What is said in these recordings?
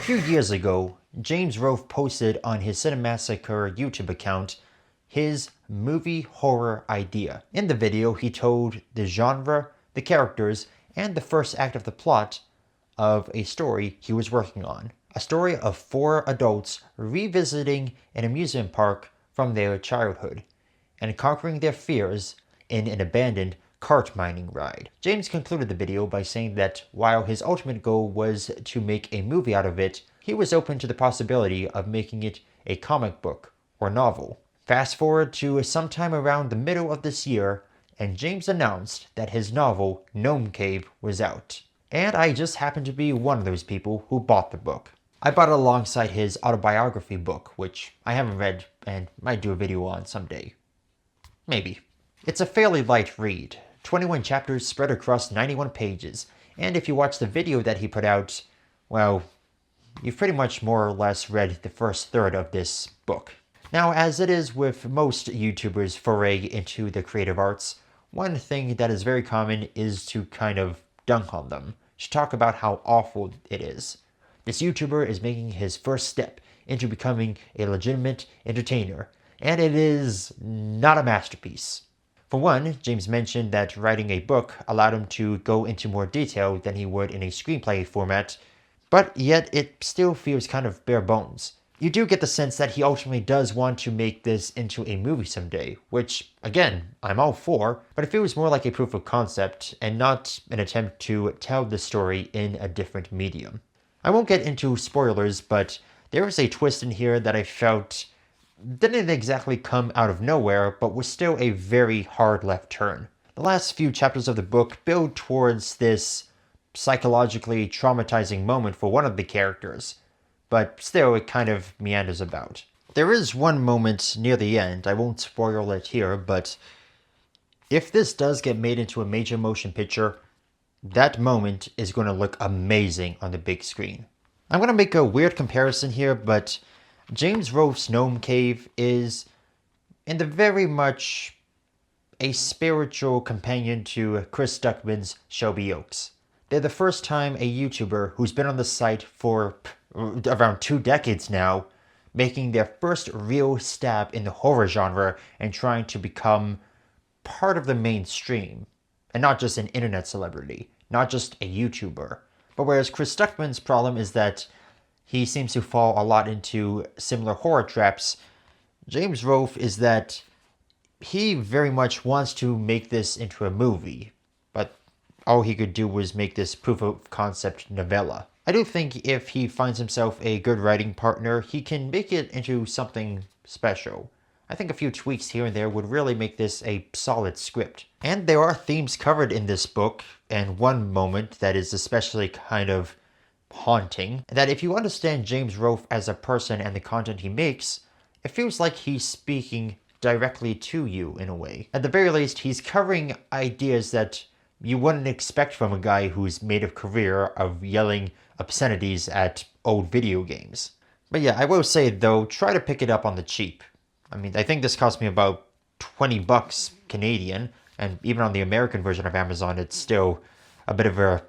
few years ago, James Rolfe posted on his Cinemassacre YouTube account his movie horror idea. In the video, he told the genre, the characters, and the first act of the plot of a story he was working on. A story of 4 adults revisiting an amusement park from their childhood and conquering their fears in an abandoned cart mining ride. James concluded the video by saying that while his ultimate goal was to make a movie out of it, he was open to the possibility of making it a comic book or novel. Fast forward to sometime around the middle of this year, and James announced that his novel, Gnome Cave, was out. And I just happened to be one of those people who bought the book. I bought it alongside his autobiography book, which I haven't read and might do a video on someday. Maybe. It's a fairly light read, 21 chapters spread across 91 pages, and if you watch the video that he put out, well, you've pretty much more or less read the first third of this book. Now, as it is with most YouTubers foray into the creative arts, one thing that is very common is to kind of dunk on them, to talk about how awful it is. This YouTuber is making his first step into becoming a legitimate entertainer, and it is not a masterpiece. For one, James mentioned that writing a book allowed him to go into more detail than he would in a screenplay format, but yet it still feels kind of bare bones. You do get the sense that he ultimately does want to make this into a movie someday, which, again, I'm all for, but it feels more like a proof of concept and not an attempt to tell the story in a different medium. I won't get into spoilers, but there is a twist in here that I felt didn't exactly come out of nowhere, but was still a very hard left turn. The last few chapters of the book build towards this psychologically traumatizing moment for one of the characters, but still it kind of meanders about. There is one moment near the end, I won't spoil it here, but if this does get made into a major motion picture, that moment is going to look amazing on the big screen. I'm going to make a weird comparison here, but James Rolfe's Gnome Cave is, in the very much, a spiritual companion to Chris Duckman's Shelby Oaks. They're the first time a YouTuber who's been on the site for around 2 decades now, making their first real stab in the horror genre and trying to become part of the mainstream, and not just an internet celebrity, not just a YouTuber. But whereas Chris Duckman's problem is that he seems to fall a lot into similar horror traps, James Rolfe is that he very much wants to make this into a movie, but all he could do was make this proof of concept novella. I do think if he finds himself a good writing partner, he can make it into something special. I think a few tweaks here and there would really make this a solid script. And there are themes covered in this book, and one moment that is especially kind of haunting, that if you understand James Rolfe as a person and the content he makes, it feels like he's speaking directly to you in a way. At the very least, he's covering ideas that you wouldn't expect from a guy who's made a career of yelling obscenities at old video games. But yeah, I will say though, try to pick it up on the cheap. I mean, I think this cost me about 20 bucks Canadian, and even on the American version of Amazon, it's still a bit of a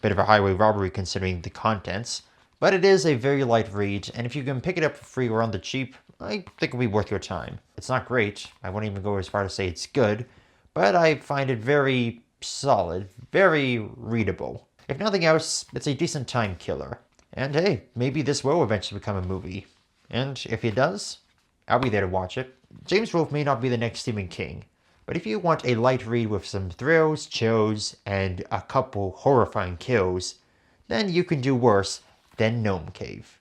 highway robbery considering the contents. But it is a very light read, and if you can pick it up for free or on the cheap, I think it'll be worth your time. It's not great, I won't even go as far to say it's good, but I find it very solid, very readable. If nothing else, it's a decent time killer. And hey, maybe this will eventually become a movie. And if it does, I'll be there to watch it. James Rolfe may not be the next Stephen King, but if you want a light read with some thrills, chills, and a couple horrifying kills, then you can do worse than Gnome Cave.